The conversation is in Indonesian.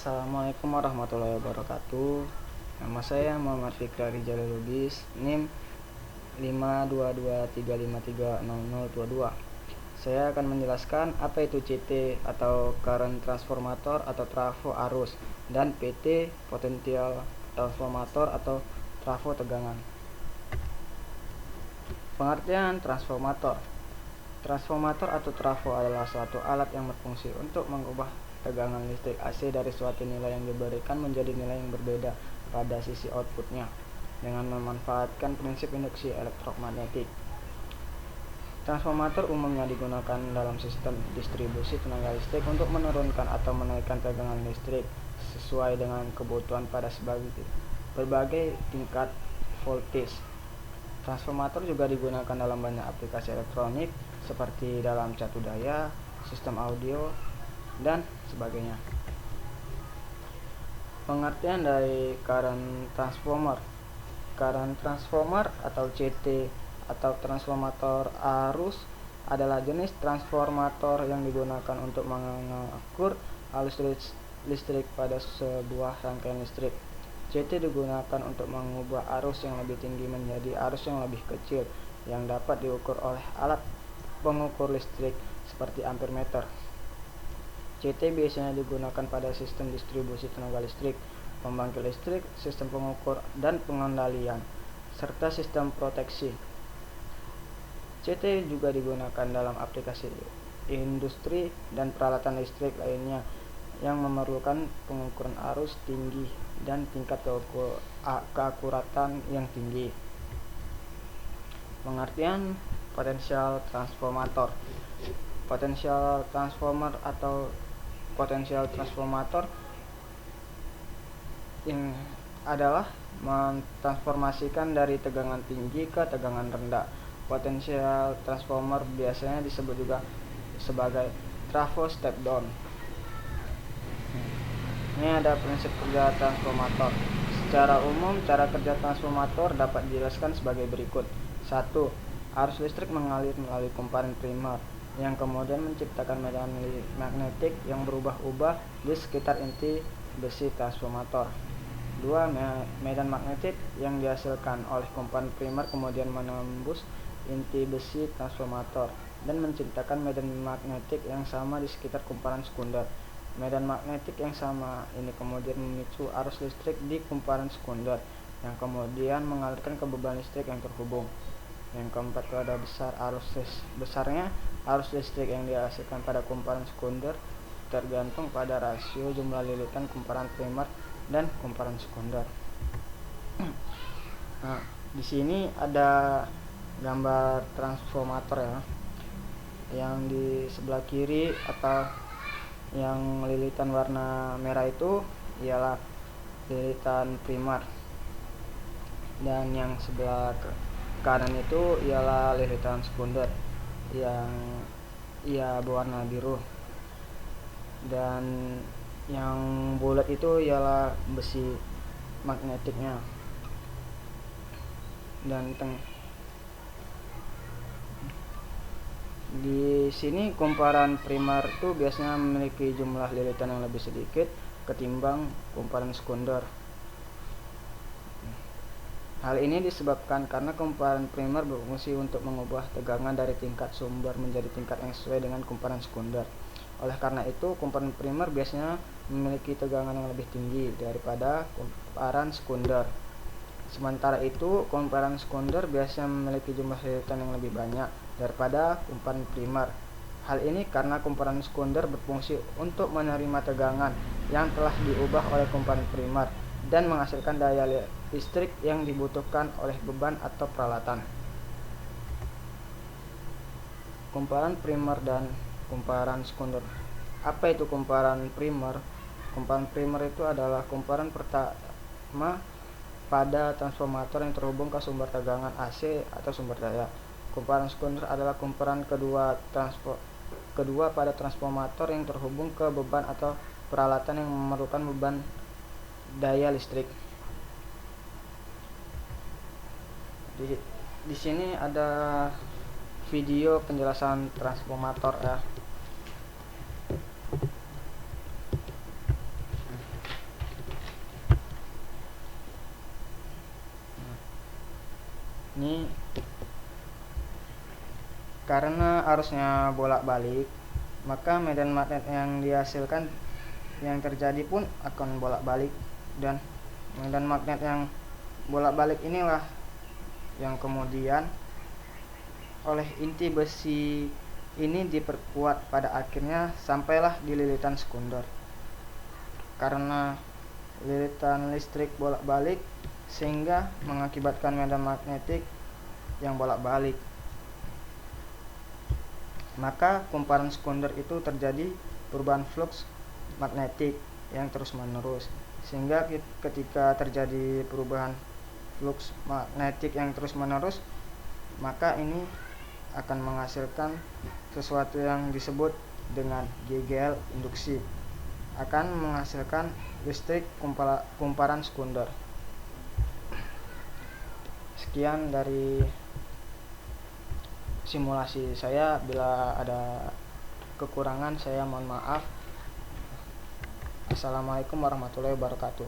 Assalamualaikum warahmatullahi wabarakatuh. Nama saya Muhammad Fikri Rizal Lubis, NIM 52235300022. Saya akan menjelaskan apa itu CT atau current transformator atau trafo arus, dan PT potential transformator atau trafo tegangan. Pengertian transformator. Transformator atau trafo adalah suatu alat yang berfungsi untuk mengubah tegangan listrik AC dari suatu nilai yang diberikan menjadi nilai yang berbeda pada sisi outputnya dengan memanfaatkan prinsip induksi elektromagnetik. Transformator umumnya digunakan dalam sistem distribusi tenaga listrik untuk menurunkan atau menaikkan tegangan listrik sesuai dengan kebutuhan pada berbagai tingkat voltage. Transformator juga digunakan dalam banyak aplikasi elektronik seperti dalam catu daya, sistem audio, dan sebagainya. Pengertian dari current transformer. Current transformer atau CT atau transformator arus adalah jenis transformator yang digunakan untuk mengukur arus listrik pada sebuah rangkaian listrik. CT digunakan untuk mengubah arus yang lebih tinggi menjadi arus yang lebih kecil yang dapat diukur oleh alat pengukur listrik seperti ampere meter. CT biasanya digunakan pada sistem distribusi tenaga listrik, pembangkit listrik, sistem pengukur dan pengendalian, serta sistem proteksi. CT juga digunakan dalam aplikasi industri dan peralatan listrik lainnya yang memerlukan pengukuran arus tinggi dan tingkat keakuratan yang tinggi. Pengertian potensial transformator. Potensial transformer atau potensial transformator yang adalah mentransformasikan dari tegangan tinggi ke tegangan rendah. Potensial transformer biasanya disebut juga sebagai trafo step down. Ini ada prinsip kerja transformator. Secara umum, cara kerja transformator dapat dijelaskan sebagai berikut. 1. Arus listrik mengalir melalui komparan primer yang kemudian menciptakan medan magnetik yang berubah-ubah di sekitar inti besi transformator. 2. Medan magnetik yang dihasilkan oleh komparan primer kemudian menembus inti besi transformator dan menciptakan medan magnetik yang sama di sekitar kumparan sekunder. Medan magnetik yang sama ini kemudian memicu arus listrik di kumparan sekunder yang kemudian mengalirkan ke beban listrik yang terhubung. Yang keempat, pada besarnya arus listrik yang dihasilkan pada kumparan sekunder tergantung pada rasio jumlah lilitan kumparan primer dan kumparan sekunder. Nah, di sini ada gambar transformator ya. Yang di sebelah kiri atau yang lilitan warna merah itu ialah lilitan primer, dan yang sebelah kanan itu ialah lilitan sekunder yang berwarna biru, dan yang bulat itu ialah besi magnetiknya. Dan di sini kumparan primer itu biasanya memiliki jumlah lilitan yang lebih sedikit ketimbang kumparan sekunder. Hal ini disebabkan karena kumparan primer berfungsi untuk mengubah tegangan dari tingkat sumber menjadi tingkat yang sesuai dengan kumparan sekunder. Oleh karena itu, kumparan primer biasanya memiliki tegangan yang lebih tinggi daripada kumparan sekunder. Sementara itu, kumparan sekunder biasanya memiliki jumlah lilitan yang lebih banyak daripada kumparan primer. Hal ini karena kumparan sekunder berfungsi untuk menerima tegangan yang telah diubah oleh kumparan primer dan menghasilkan daya listrik yang dibutuhkan oleh beban atau peralatan. Kumparan primer dan kumparan sekunder. Apa itu kumparan primer? Kumparan primer itu adalah kumparan pertama pada transformator yang terhubung ke sumber tegangan AC atau sumber daya. Kumparan sekunder adalah kumparan kedua pada transformator yang terhubung ke beban atau peralatan yang memerlukan beban daya listrik. Di sini ada video penjelasan transformator ya. ini karena arusnya bolak-balik, maka medan magnet yang dihasilkan yang terjadi pun akan bolak-balik, dan medan magnet yang bolak-balik inilah yang kemudian oleh inti besi ini diperkuat pada akhirnya sampailah di lilitan sekunder. Karena lilitan listrik bolak-balik sehingga mengakibatkan medan magnetik yang bolak-balik, maka kumparan sekunder itu terjadi perubahan flux magnetik yang terus-menerus, sehingga ketika terjadi perubahan flux magnetik yang terus-menerus, maka ini akan menghasilkan sesuatu yang disebut dengan GGL induksi, akan menghasilkan listrik kumparan sekunder. Sekian dari simulasi saya. Bila ada kekurangan saya mohon maaf. Assalamualaikum warahmatullahi wabarakatuh.